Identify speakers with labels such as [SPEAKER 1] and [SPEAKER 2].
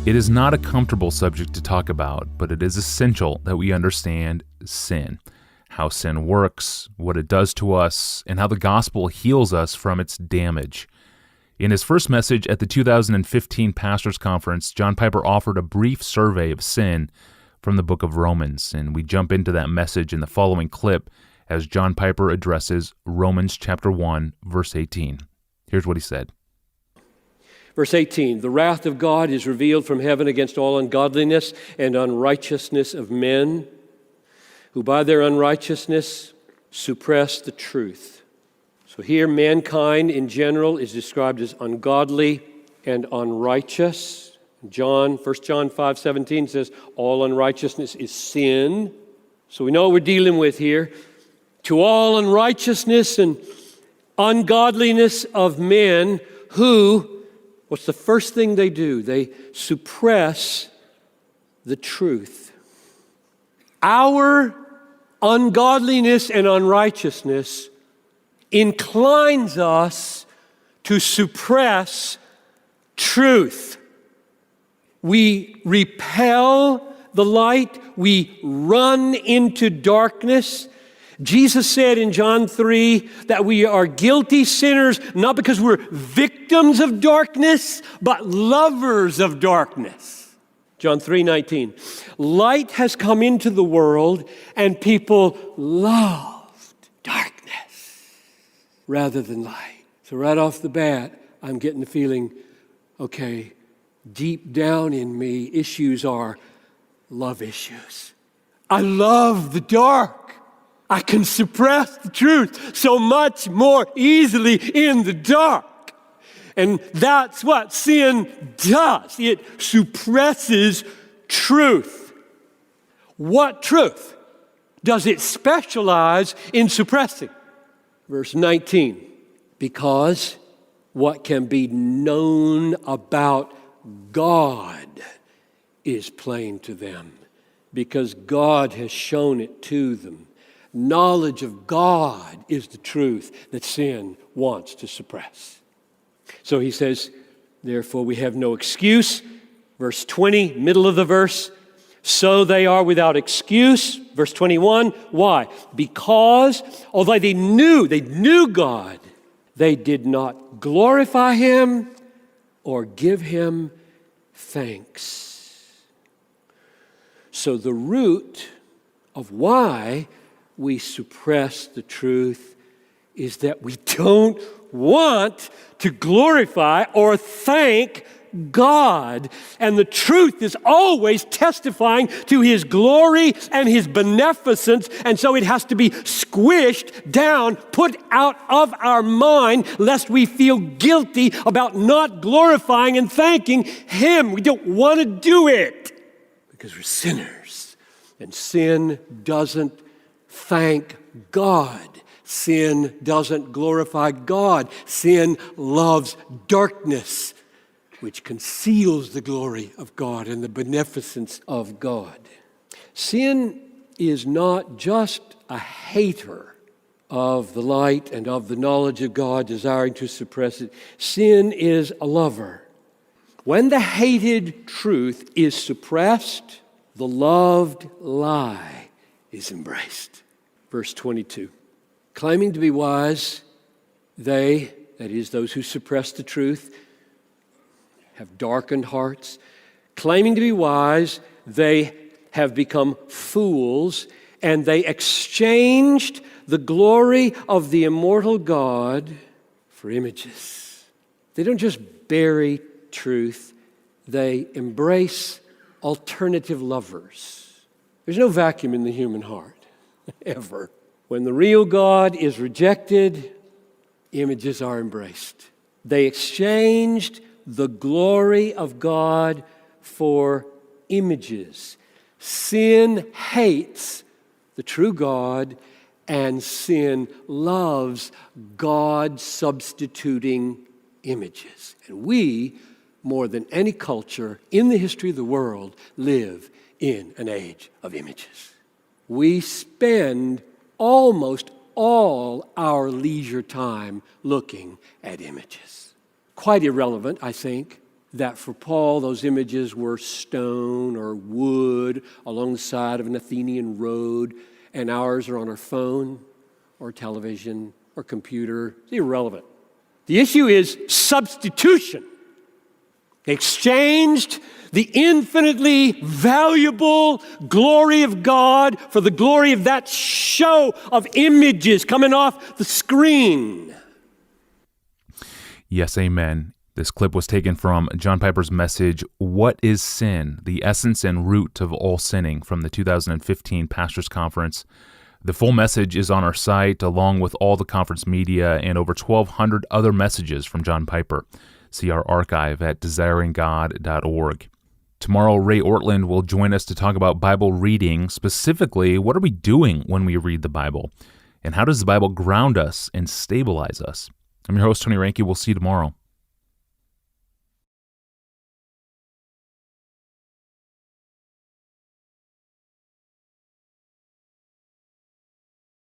[SPEAKER 1] It is not a comfortable subject to talk about, but it is essential that we understand sin, how sin works, what it does to us, and how the gospel heals us from its damage. In his first message at the 2015 Pastors Conference, John Piper offered a brief survey of sin from the book of Romans, and we jump into that message in the following clip as John Piper addresses Romans chapter 1, verse 18. Here's what he said.
[SPEAKER 2] Verse 18, the wrath of God is revealed from heaven against all ungodliness and unrighteousness of men, who by their unrighteousness suppress the truth. So here, mankind in general is described as ungodly and unrighteous. 1 John 5:17 says, all unrighteousness is sin. So we know what we're dealing with here. To all unrighteousness and ungodliness of men who, what's the first thing they do? They suppress the truth. Our ungodliness and unrighteousness inclines us to suppress truth. We repel the light. We run into darkness. Jesus said in John 3 that we are guilty sinners, not because we're victims of darkness, but lovers of darkness. John 3:19. Light has come into the world, and people loved darkness rather than light. So right off the bat, I'm getting the feeling, okay, deep down in me, issues are love issues. I love the dark. I can suppress the truth so much more easily in the dark. And that's what sin does. It suppresses truth. What truth does it specialize in suppressing? Verse 19, because what can be known about God is plain to them, because God has shown it to them. Knowledge of God is the truth that sin wants to suppress. So he says, therefore we have no excuse. Verse 20, middle of the verse. So they are without excuse. Verse 21, why? Because although they knew God, they did not glorify Him or give Him thanks. So the root of why we suppress the truth is that we don't want to glorify or thank God. And the truth is always testifying to His glory and His beneficence, and so it has to be squished down, put out of our mind, lest we feel guilty about not glorifying and thanking Him. We don't want to do it because we're sinners, and sin doesn't thank God. Sin doesn't glorify God. Sin loves darkness, which conceals the glory of God and the beneficence of God. Sin is not just a hater of the light and of the knowledge of God, desiring to suppress it. Sin is a lover. When the hated truth is suppressed, the loved lie is embraced. Verse 22, claiming to be wise, they, that is, those who suppress the truth, have darkened hearts. Claiming to be wise, they have become fools, and they exchanged the glory of the immortal God for images. They don't just bury truth, they embrace alternative lovers. There's no vacuum in the human heart. Ever. When the real God is rejected, images are embraced. They exchanged the glory of God for images. Sin hates the true God, and sin loves God substituting images. And we, more than any culture in the history of the world, live in an age of images. We spend almost all our leisure time looking at images. Quite irrelevant, I think, that for Paul, those images were stone or wood along the side of an Athenian road, and ours are on our phone or television or computer. It's irrelevant. The issue is substitution. They exchanged the infinitely valuable glory of God for the glory of that show of images coming off the screen.
[SPEAKER 1] Yes, amen. This clip was taken from John Piper's message, What is Sin? The Essence and Root of All Sinning, from the 2015 Pastors Conference. The full message is on our site, along with all the conference media and over 1,200 other messages from John Piper. See our archive at desiringgod.org. Tomorrow, Ray Ortland will join us to talk about Bible reading. Specifically, what are we doing when we read the Bible? And how does the Bible ground us and stabilize us? I'm your host, Tony Reinke. We'll see you tomorrow.